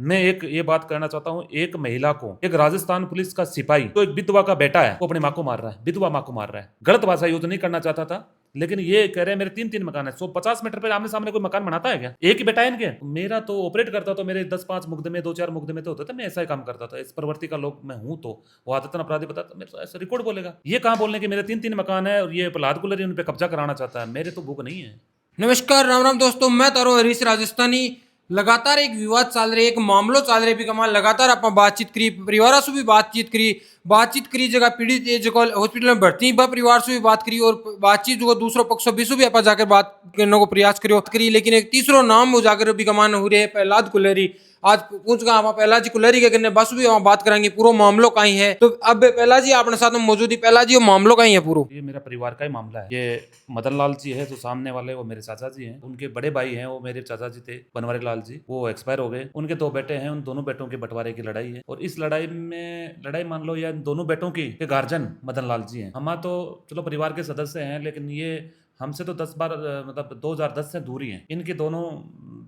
मैं एक ये बात कहना चाहता हूँ, एक महिला को, एक राजस्थान पुलिस का सिपाही तो एक विधवा का बेटा है, वो अपनी माँ को मार रहा है, विधवा माँ को मार रहा है। गलत भाषा यूज नहीं करना चाहता था, लेकिन ये कह रहे हैं मेरे 3-3 मकान है। 150 मीटर पे आमने सामने कोई मकान बनाता है क्या? एक ही बेटा है इनके। मेरा तो ऑपरेट करता तो मेरे 10-5 मुकदमे 2-4 मुकदमे तो होते थे। मैं ऐसा ही काम करता था। इस प्रवृत्ति का लोग मैं हूं, तो वो आदतन अपराधी बताता मेरे तो ऐसा रिकॉर्ड बोलेगा। ये कहाँ बोलने के मेरे 3-3 मकान है और ये प्रहलाद कुलरी उन पे कब्जा कराना चाहता है। मेरे तो भूख नहीं है। नमस्कार, राम राम दोस्तों, मैं तारो हरीश राजस्थानी। लगातार एक विवाद चल रही है, एक मामलो चल रही है, कमाल लगातार आप बातचीत करी, परिवार से भी बातचीत करी जगह पीड़ित जो हॉस्पिटल में भर्ती बा परिवार से भी बात करी और बातचीत जो दूसरो पक्ष भी भी आप जाकर बात करने को प्रयास करी, लेकिन एक तीसरो नाम हो जाकर भी कमान हो रहे है प्रहलाद कुलेरी। आज पूछ गया आप पहला जी कुलेरी के करने बस भी हम बात करेंगे पूरा मामलो कहीं है। तो अब पहला जी अपने साथ में मौजूद ही, पहला जी वो मामलो कहीं है पूरा? ये मेरा परिवार का ही मामला है। ये मदन लाल जी है जो सामने वाले, वो मेरे चाचा जी हैं। उनके बड़े भाई हैं, वो मेरे चाचा जी थे, बनवारी लाल जी, वो एक्सपायर हो गए। उनके 2 बेटे हैं, उन दोनों बेटों के बंटवारे की लड़ाई है। और इस लड़ाई में लड़ाई मान लो या इन दोनों बेटों की गार्जियन मदन लाल जी हैं। हम तो चलो परिवार के सदस्य हैं, लेकिन ये हमसे तो 10 बार मतलब 2010 से दूर ही हैं। इनके दोनों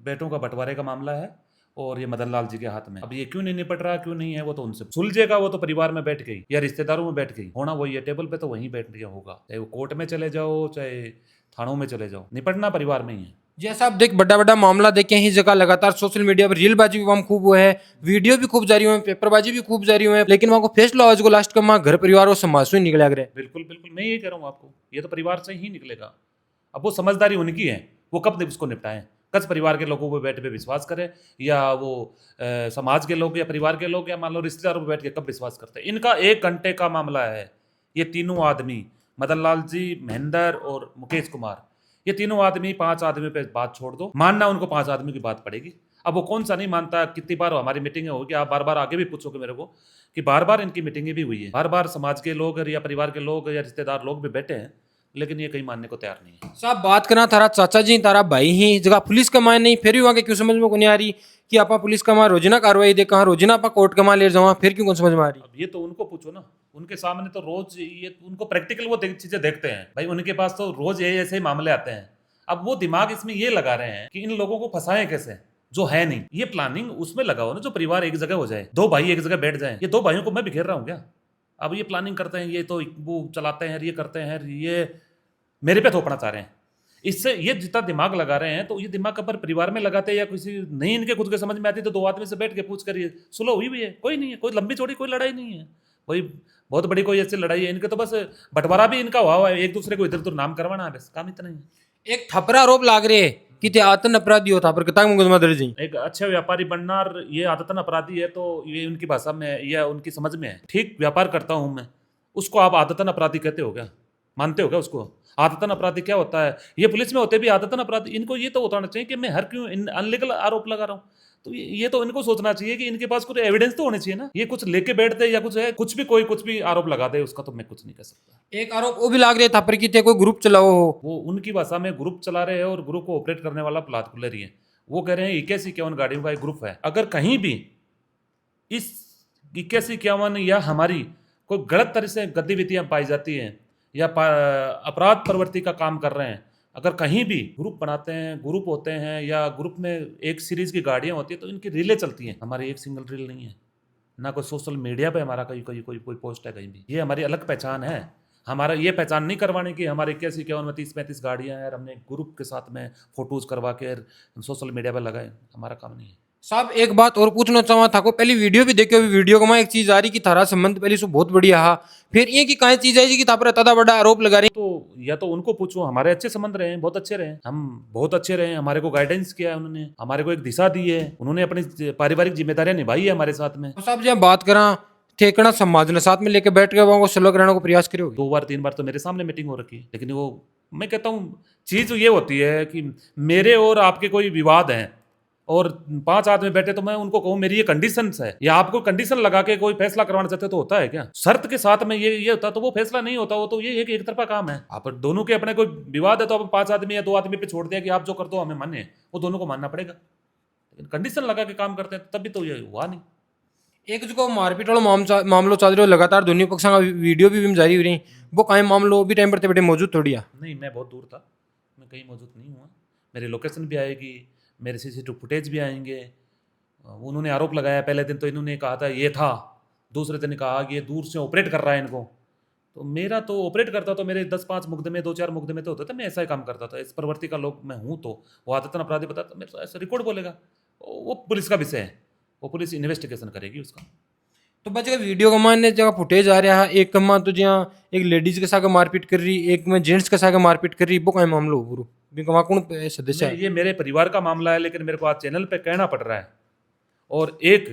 बेटों का बंटवारे का मामला है और ये मदन लाल जी के हाथ में। अब ये क्यों नहीं निपट रहा, क्यों नहीं है, वो तो उनसे सुलझेगा। वो तो परिवार में बैठ गई या रिश्तेदारों में बैठ गई, होना वही है। टेबल पे तो वहीं बैठ गया होगा, चाहे वो कोर्ट में चले जाओ चाहे थानों में चले जाओ, निपटना परिवार में ही है। जैसा आप देख बड़ा बड़ा मामला देखे ही जगह लगातार सोशल मीडिया पर रीलबाजी भी वहाँ खूब हुआ है, वीडियो भी खूब जारी हुए हैं, पेपरबाजी भी खूब जारी हुए हैं, लेकिन वहाँ को फैसला आज को लास्ट का वहाँ घर परिवार और समाज से ही निकला करे। बिल्कुल बिल्कुल, मैं ये कह रहा हूँ आपको, ये तो परिवार से ही निकलेगा। अब वो समझदारी उनकी है, वो कब उसको निपटाएं। कच परिवार के लोगों को बैठ पे विश्वास करें, या वो समाज के लोग या परिवार के लोग या मान लो रिश्तेदारों पर बैठ के कब विश्वास करते हैं। इनका 1 घंटे का मामला है। ये तीनों आदमी, मदन लाल जी, महेंद्र और मुकेश कुमार, ये तीनों आदमी 5 आदमी पे बात छोड़ दो, मानना उनको 5 आदमी की बात पड़ेगी। अब वो कौन सा नहीं मानता। कितनी बार हमारी मीटिंगें होगी, आप बार बार आगे भी पूछोगे मेरे को कि बार बार इनकी मीटिंगें भी हुई है, बार बार समाज के लोग या परिवार के लोग या रिश्तेदार लोग भी बैठे हैं, लेकिन ये कहीं मानने को तैयार नहीं है। साहब बात करना थारा चाचा जी तारा भाई ही जगह पुलिस कमाए नहीं, फिर भी वहाँ के क्यों समझ में को नहीं आ रही कि आप पुलिस कमा रोजाना कार्रवाई दे, कहाँ रोजाना आप कोर्ट कमा ले जावा, फिर क्यों समझ में आ रही? अब ये तो उनको पूछो ना, उनके सामने तो रोज ये उनको प्रैक्टिकल वो चीजें देखते हैं भाई, उनके पास तो रोज ये ऐसे ही मामले आते हैं। अब वो दिमाग इसमें ये लगा रहे हैं कि इन लोगों को फंसाएं कैसे, जो है नहीं। ये प्लानिंग उसमें लगा हो ना, जो परिवार एक जगह हो जाए, 2 भाई एक जगह बैठ जाए। ये 2 भाइयों को मैं बिखेर रहा हूँ क्या? अब ये प्लानिंग करते हैं, ये तो वो चलाते हैं, ये करते हैं, ये मेरे पे थोपना चाह रहे हैं। इससे ये जितना दिमाग लगा रहे हैं, तो ये दिमाग अगर परिवार में लगाते या किसी नहीं इनके खुद के समझ में आती तो 2 आदमी से बैठ के पूछ करिए, सुलह हुई भी है, कोई नहीं है, कोई लंबी चौड़ी कोई लड़ाई नहीं है, कोई बहुत बड़ी कोई ऐसी लड़ाई है। इनके तो बस बंटवारा भी इनका हुआ है, एक दूसरे को इधर उधर नाम करवाना है, बस काम इतना ही है। एक थपरा आरोप लाग रहे है कि ते आतन अपराधी हो था पर कितना मुकदमा दर्ज है। एक अच्छे व्यापारी बनना और ये आदतन अपराधी है, तो ये उनकी भाषा में या उनकी समझ में है। ठीक व्यापार करता हूं मैं, उसको आप आदतन अपराधी कहते हो क्या? मानते हो क्या उसको? आदतन अपराधी क्या होता है? ये पुलिस में होते भी आदतन अपराधी। इनको ये तो होना चाहिए कि मैं हर क्यों अनलीगल आरोप लगा रहा हूँ। तो ये तो इनको सोचना चाहिए कि इनके पास कुछ एविडेंस तो होने चाहिए ना। ये कुछ लेके बैठ दे या कुछ है, कुछ भी कोई कुछ भी आरोप लगा दे, उसका तो मैं कुछ नहीं कर सकता। एक आरोप वो भी लाग रहे था पर कि ते कोई ग्रुप चलाओ हो। वो उनकी भाषा में ग्रुप चला रहे हैं और ग्रुप को ऑपरेट करने वाला प्रहलाद कुल्लरी है। वो कह रहे हैं 21-51 गाड़ियों का एक ग्रुप है। अगर कहीं भी इस 21-51 या हमारी कोई गलत तरह से गतिविधियां पाई जाती हैं या अपराध प्रवृत्ति का काम कर रहे हैं, अगर कहीं भी ग्रुप बनाते हैं, ग्रुप होते हैं या ग्रुप में एक सीरीज की गाड़ियां होती है, तो इनकी रीलें चलती हैं। हमारी एक सिंगल रील नहीं है, ना कोई सोशल मीडिया पे हमारा कोई पोस्ट है कहीं भी। ये हमारी अलग पहचान है। हमारा ये पहचान नहीं करवाने की हमारे 21-51 में 30-35 गाड़ियां हैं और हमने ग्रुप के साथ में फोटोज करवा के सोशल मीडिया पर लगाए, हमारा काम नहीं है। साहब एक बात और पूछना चाहवा था को, पहली वीडियो भी देखो, वीडियो को मैं एक चीज आ रही कि थारा संबंध पहले से बहुत बढ़िया हा, फिर ये की काहे चीज है कि तापर इतना बड़ा आरोप लगा रही? तो या तो उनको पूछो, हमारे अच्छे संबंध रहे हैं, बहुत अच्छे रहे, हम बहुत अच्छे रहे, हमारे को गाइडेंस किया है उन्होंने, हमारे को एक दिशा दी है, उन्होंने अपनी पारिवारिक जिम्मेदारियां निभाई है हमारे साथ में। तो साहब जब बात करा ठेकना समाज ने साथ में लेके बैठ के वहां को सलग रहने को प्रयास करोगे? 2 बार 3 बार तो मेरे सामने मीटिंग हो रखी है, लेकिन वो मैं कहता हूँ चीज ये होती है कि मेरे और आपके कोई विवाद हैं और 5 आदमी बैठे, तो मैं उनको कहूँ मेरी ये कंडीशंस है, या आपको कंडीशन लगा के कोई फैसला करवाना चाहते तो होता है क्या? शर्त के साथ में ये होता तो वो फैसला नहीं होता। वो तो ये एक तरफा काम है। आप दोनों के अपने कोई विवाद है तो आप 5 आदमी या 2 आदमी पे छोड़ दिया कि आप जो कर दो हमें मान्य है, वो दोनों को मानना पड़ेगा। लेकिन कंडीशन लगा के काम करते हैं तभी तो ये हुआ नहीं। एक जो मारपीट वाला मामलो चल रहा है लगातार, दोनों पक्षों का वीडियो भी जारी हो रही, वो काहे मामलो भी टाइम पर बैठे मौजूद थोड़ी है? नहीं, मैं बहुत दूर था, मैं कहीं मौजूद नहीं हुआ। मेरी लोकेशन भी आएगी, मेरे सीसीटीवी फुटेज भी आएंगे उन्होंने आरोप लगाया, पहले दिन तो इन्होंने कहा था ये था, दूसरे दिन कहा कि ये दूर से ऑपरेट कर रहा है इनको। तो मेरा तो ऑपरेट करता तो मेरे 10-5 मुकदमे 2-4 मुकदमे तो होते थे, मैं ऐसा ही काम करता था। इस प्रवृत्ति का लोग मैं हूँ, तो वो आदतन अपराधी बताता मेरे तो ऐसा रिकॉर्ड बोलेगा, वो पुलिस का विषय है, वो पुलिस इन्वेस्टिगेशन करेगी उसका। तो बच्चे वीडियो कमा ने जगह फुटेज आ रहा है, एक कमा तो जहाँ एक लेडीज के साथ मारपीट कर रही, एक में जेंट्स के साथ मारपीट कर रही, वो क्या मामला हो गुरु भी कमा कौन सदस्य है? ये मेरे परिवार का मामला है, लेकिन मेरे को आज चैनल पे कहना पड़ रहा है। और एक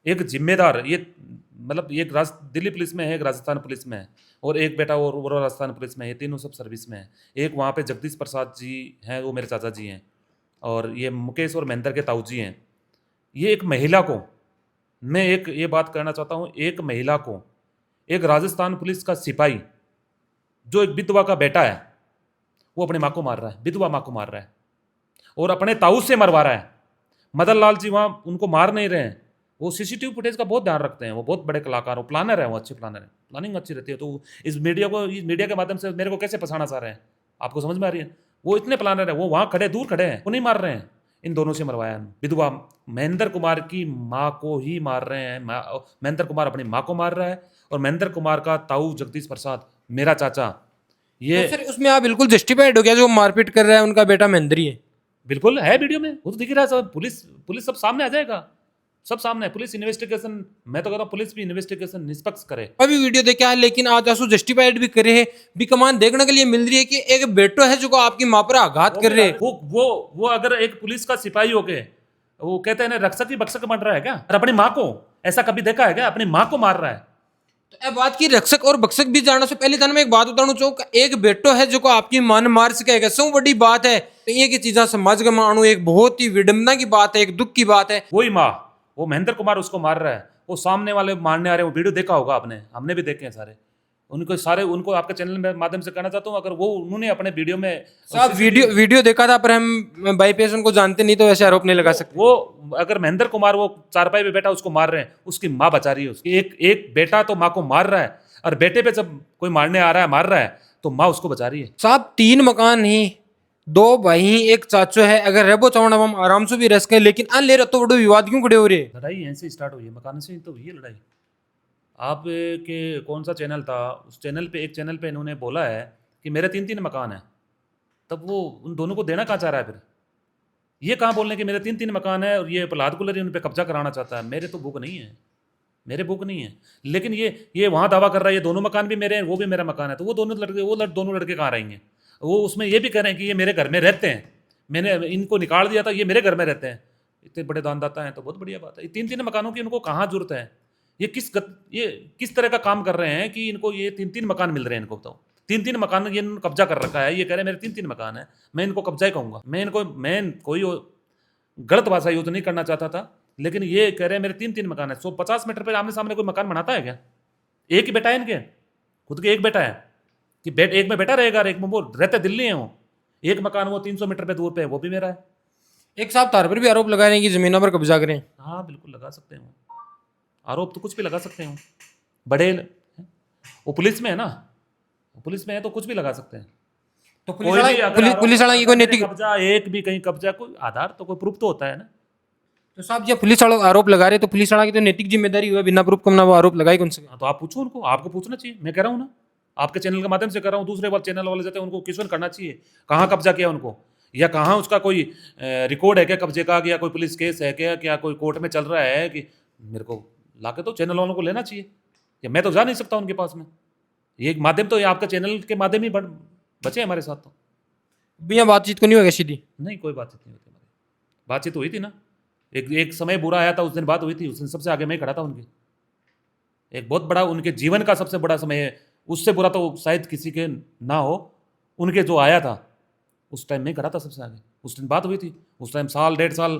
एक जिम्मेदार, ये मतलब एक दिल्ली पुलिस में है, एक राजस्थान पुलिस में है, और एक बेटा और राजस्थान पुलिस में है, ये तीनों सब सर्विस में है। एक वहाँ पे जगदीश प्रसाद जी हैं, वो मेरे चाचा जी हैं, और ये मुकेश और महेंद्र के ताऊ जी हैं। ये एक महिला को, मैं एक ये बात कहना चाहता हूँ, एक महिला को, एक राजस्थान पुलिस का सिपाही जो एक विधवा का बेटा है, वो अपनी माँ को मार रहा है, विधवा माँ को मार रहा है, और अपने ताऊ से मरवा रहा है। मदन लाल जी वहाँ उनको मार नहीं रहे हैं, वो सीसीटीवी फुटेज का बहुत ध्यान रखते हैं, वो बहुत बड़े कलाकार, वो प्लानर है, वो अच्छे प्लानर है, प्लानिंग अच्छी रहती है। तो इस मीडिया के माध्यम से मेरे को कैसे फंसाना चाह रहे हैं, आपको समझ में आ रही है? वो इतने प्लानर है, वो वहाँ खड़े, दूर खड़े हैं, वो नहीं मार रहे हैं। इन दोनों से मरवाया है। विधवा महेंद्र कुमार की माँ को ही मार रहे हैं, महेंद्र कुमार अपनी माँ को मार रहा है, और महेंद्र कुमार का ताऊ जगदीश प्रसाद, मेरा चाचा, ये तो सर उसमें आप बिल्कुल जस्टिफाइड हो गया, जो मारपीट कर रहा है उनका बेटा महेंद्र ही है? बिल्कुल है, वीडियो में वो तो दिख रहा है सब। पुलिस सब सामने आ जाएगा, सब सामने है। पुलिस इन्वेस्टिगेशन, मैं तो कहता हूँ पुलिस भी इन्वेस्टिगेशन निष्पक्ष करे। अभी वीडियो देखे आए, लेकिन आज आंसू जस्टिफाइड भी करे है, भी कमान देखने के लिए मिल रही है कि एक बेटो है जो आपकी माँ पर आघात कर रहे हैं। वो अगर एक पुलिस का सिपाही हो गए, वो कहते हैं ना, रक्षक ही बक्षक बन रहा है क्या? और अपनी माँ को ऐसा कभी देखा है क्या? अपनी माँ को मार रहा है। तो अब बात की रक्षक और भक्षक भी जानने से पहले थाने में एक बात बताना चाहूँ, एक बेटो है जो को आपकी मान मार सकेगा, सौ बड़ी बात है। तो ये की चीजा समाज का मानू एक बहुत ही विडंबना की बात है, एक दुख की बात है। वही माँ, वो महेंद्र कुमार उसको मार रहा है, वो सामने वाले मारने आ रहे हैं, वो वीडियो देखा होगा आपने, हमने भी देखे हैं सारे। उनको आपके चैनल में माध्यम से कहना चाहता हूँ, अगर वो उन्होंने अपने वीडियो में साहब वीडियो देखा था, पर हम बाईपेस उनको जानते नहीं, तो ऐसे आरोप नहीं लगा सकते। वो अगर महेंद्र कुमार वो चारपाई पे बैठा उसको मार रहे हैं, उसकी माँ बचा रही है उसकी। एक बेटा तो माँ को मार रहा है, और बेटे पे जब कोई मारने आ रहा है, मार रहा है, तो माँ उसको बचा रही है। साहब 3 मकान ही, 2 भाई, एक चाचो है, अगर रेबो चावड़ा हम आराम से भी रह सके, लेकिन अन ले रहे तो बड़ो विवाद क्यों खड़े हो रहे? लड़ाई यहीं से स्टार्ट हुई है, मकान से ही तो हुई है लड़ाई। आप के कौन सा चैनल था, उस चैनल पे, एक चैनल पे इन्होंने बोला है कि मेरे 3-3 मकान हैं, तब वो उन दोनों को देना कहाँ चाह रहा है फिर? ये कहाँ बोलने कि मेरे 3-3 मकान है, और ये प्रहलाद कुलरी उन पे कब्जा कराना चाहता है? मेरे तो बुक नहीं है, मेरे बुक नहीं है। लेकिन ये वहाँ दावा कर रहा है ये दोनों मकान भी मेरे हैं, वो भी मेरा मकान है, तो वो दोनों लड़के कहाँ रहेंगे? वो उसमें ये भी कह रहे हैं कि ये मेरे घर में रहते हैं, मैंने इनको निकाल दिया था, ये मेरे घर में रहते हैं। इतने बड़े दानदाता हैं तो बहुत बढ़िया बात है। ये 3-3 मकानों की इनको कहाँ जरूरत है? ये किस तरह का काम कर रहे हैं कि इनको ये 3-3 मकान मिल रहे हैं? इनको तो 3-3 मकान ये कब्जा कर रखा है। ये कह रहे हैं मेरे 3-3 मकान है, मैं इनको कब्जा ही कहूँगा। मैं कोई गलत भाषा यूज नहीं करना चाहता था, लेकिन ये कह रहे हैं मेरे 3-3 मकान है। 150 मीटर पर आमने सामने कोई मकान बनाता है क्या? एक ही बेटा है इनके, खुद के एक बेटा है कि एक में बेटा रहेगा, और एक में वो रहते दिल्ली है। वो एक मकान वो 300 मीटर पे दूर पे है, वो भी मेरा है। एक साहब तार पर भी आरोप लगा रहे हैं कि जमीनों पर कब्जा करें। हाँ बिल्कुल लगा सकते हैं, आरोप तो कुछ भी लगा सकते हैं। बड़े वो पुलिस में है ना, पुलिस में है तो कुछ भी लगा सकते हैं। तो कोई भी अगर पुलिस वाला की कोई नैतिक कब्जा, एक भी कहीं कब्जा, कोई आधार तो कोई प्रूफ तो होता है ना। तो साहब जब पुलिस वालों आरोप लगा रहे, तो पुलिस वाला की तो नैतिक जिम्मेदारी हुआ, बिना प्रूफ कम ना वो आरोप लगाई कौन से? तो आप पूछो उनको, आपको पूछना चाहिए। मैं कह रहा हूँ ना, आपके चैनल के माध्यम से कर रहा हूँ, दूसरे वाले चैनल वाले जाते हैं, उनको क्वेश्चन करना चाहिए कहाँ कब्जा किया उनको, या कहाँ उसका कोई रिकॉर्ड है क्या कब्जे का, या कोई पुलिस केस है क्या कोई कोर्ट में चल रहा है कि मेरे को लाके तो चैनल वालों को लेना चाहिए। या मैं तो जा नहीं सकता उनके पास में, ये एक माध्यम तो ये आपका चैनल के माध्यम ही बचे हमारे साथ। तो भैया बातचीत को नहीं होगा सीधी? नहीं, कोई बातचीत नहीं होती हमारी। बातचीत हुई थी ना, एक समय बुरा आया था, उस दिन बात हुई थी, उस दिन सबसे आगे मैं खड़ा था उनके। एक बहुत बड़ा उनके जीवन का सबसे बड़ा समय है, उससे बुरा तो शायद किसी के ना हो, उनके जो आया था उस टाइम मैं खड़ा था सबसे आगे। उस दिन बात हुई थी, उस टाइम 1.5 साल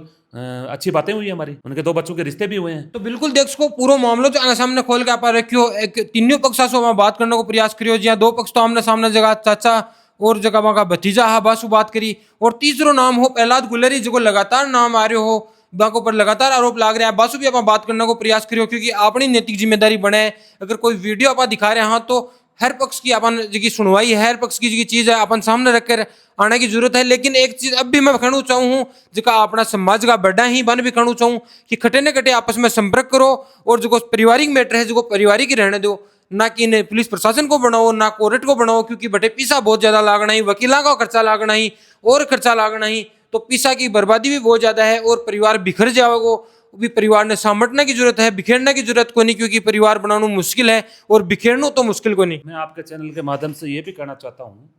अच्छी बातें हुई हमारी, उनके 2 बच्चों के रिश्ते भी हुए हैं। तो बिल्कुल देख सको पूरा मामलो जो सामने खोल के आप रखियो, एक तीनों पक्षा से बात करने को प्रयास करियो, जहाँ 2 पक्ष तो आमने सामने जगह चाचा और जगह वहाँ का भतीजा हा बासु बात करी, और तीसरो नाम हो प्रहलाद गुलेरी, जो लगातार नाम आ रहे हो, बाको पर लगातार आरोप लाग रहा है। बासु भी आप बात करने को प्रयास करियो, क्योंकि अपनी नैतिक जिम्मेदारी बने। अगर कोई वीडियो आप दिखा रहे हैं, हाँ तो हर पक्ष की अपन जी सुनवाई है, हर पक्ष की जी चीज है अपन सामने रखकर आने की जरूरत है। लेकिन एक चीज अब भी मैं कहना चाहूँ जिका अपना समाज का बड़ा ही बन भी कहना चाहूँ कि खटे न खटे आपस में संपर्क करो और जो पारिवारिक मैटर है जो पारिवारिक ही रहने दो, ना कि इन्हें पुलिस प्रशासन को बनाओ ना कोर्ट को बनाओ, क्योंकि बटे पैसा बहुत ज्यादा लागना ही, वकीलों का खर्चा लागना ही और खर्चा लागना ही, तो पैसा की बर्बादी भी बहुत ज्यादा है और परिवार बिखर जाओगे। भी परिवार ने सामटने की जरूरत है, बिखेरने की जरूरत को नहीं, क्योंकि परिवार बनाना मुश्किल है और बिखेरना तो मुश्किल को नहीं। मैं आपके चैनल के माध्यम से ये भी कहना चाहता हूँ,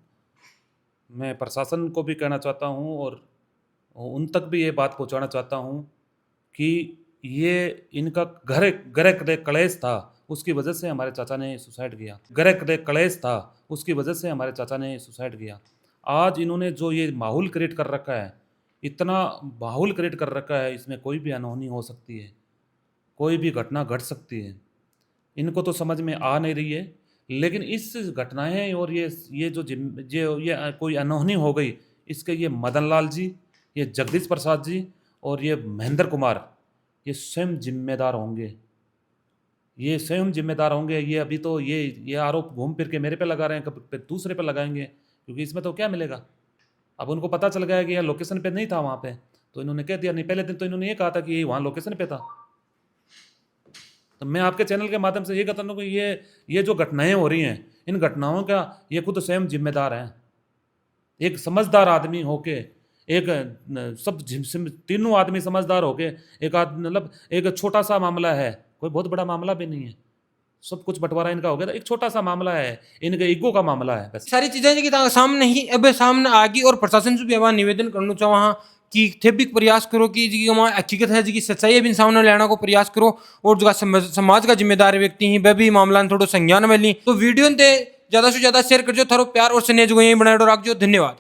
मैं प्रशासन को भी कहना चाहता हूँ और उन तक भी ये बात पहुँचाना चाहता हूँ कि ये इनका घर गृह क्लेश था, उसकी वजह से हमारे चाचा ने सुसाइड किया। गृह क्लेश था, उसकी वजह से हमारे चाचा ने सुसाइड किया। आज इन्होंने जो ये माहौल क्रिएट कर रखा है, इतना माहौल क्रिएट कर रखा है, इसमें कोई भी अनहोनी हो सकती है, कोई भी घटना घट सकती है। इनको तो समझ में आ नहीं रही है, लेकिन इस घटनाएं और ये जो ये कोई अनहोनी हो गई, इसके ये मदन लाल जी, ये जगदीश प्रसाद जी और ये महेंद्र कुमार, ये स्वयं जिम्मेदार होंगे, ये स्वयं जिम्मेदार होंगे। ये अभी तो ये आरोप घूम फिर के मेरे पे लगा रहे हैं, कभी दूसरे पे लगाएंगे, क्योंकि इसमें तो क्या मिलेगा। अब उनको पता चल गया कि यह लोकेशन पे नहीं था वहाँ पे, तो इन्होंने कह दिया। नहीं, पहले दिन तो इन्होंने ये कहा था कि ये वहाँ लोकेशन पे था। तो मैं आपके चैनल के माध्यम से ये कहता हूँ कि ये जो घटनाएं हो रही हैं, इन घटनाओं का ये खुद स्वयं जिम्मेदार हैं। एक समझदार आदमी होके, तीनों आदमी समझदार होके, मतलब एक छोटा सा मामला है, कोई बहुत बड़ा मामला भी नहीं है, सब कुछ बंटवारा इनका हो गया था, एक छोटा सा मामला है, इनके ईगो का मामला है बस। सारी चीजें की सामने ही अब सामने आ गई और प्रशासन से भी हमारा निवेदन करना चाहो हाँ कि थे भी प्रयास करो कि जी हमारी हकीकत है जी सच्चाई भी सामने लाने को प्रयास करो और जो समाज का जिम्मेदार व्यक्ति है वह भी मामला थोड़ा संज्ञान में ली। तो वीडियो ने ज्यादा से ज्यादा शेयर कर जो थारो प्यार और स्नेह जो यही बनाए रखो। धन्यवाद।